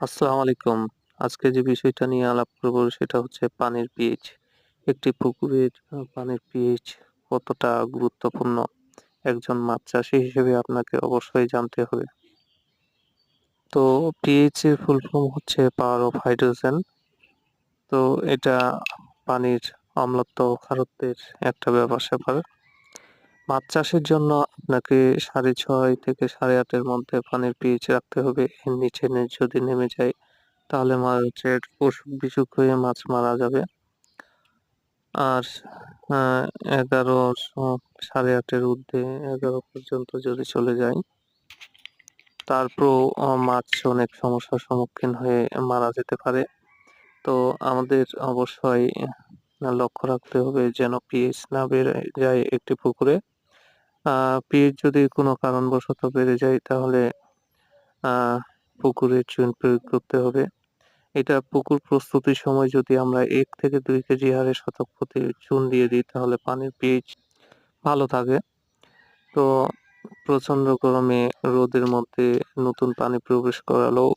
আসসালামু আলাইকুম। আজকে যে বিষয়টা নিয়ে আলাপ করব সেটা হচ্ছে পানির পিএইচ। একটি পুকুরের পানির পিএইচ কতটা গুরুত্বপূর্ণ একজন মাছ চাষী হিসেবে আপনাকে অবশ্যই জানতে হবে। তো পিএইচ এর ফুল ফর্ম হচ্ছে পাওয়ার অফ হাইড্রোজেন। তো এটা পানির অম্লত্ব ও খারত্বের একটা ব্যাপার-স্যাপার। মাছ চাষের জন্য আপনাকে 6.5 থেকে 8.5 এর মধ্যে পানির পিএইচ রাখতে হবে। এর নিচে যদি নেমে যায় তাহলে মাছের অসুখ-বিসুখ হয়ে মাছ মারা যাবে। আর আ 11 8.5 এর ঊর্ধ্বে 11 পর্যন্ত যদি চলে যায়, তারপরও মাছ অনেক সমস্যার সম্মুখীন হয়ে মারা যেতে পারে। তো আমাদের অবশ্যই লক্ষ্য রাখতে হবে যেন পিএইচ না বেড়ে যায় একটি পুকুরে। পিএইচ যদি কোনো কারণবশত বেড়ে যায় তাহলে আ পুকুরে চুন প্রয়োগ করতে হবে। এটা পুকুর প্রস্তুতির সময় যদি আমরা ১ থেকে ২ কেজি হারে শতক প্রতি চুন দিয়ে দিই তাহলে পানির পিএইচ ভালো থাকে। তো প্রচন্ড গরমে রোদের মধ্যে নতুন পানি প্রবেশ করালেও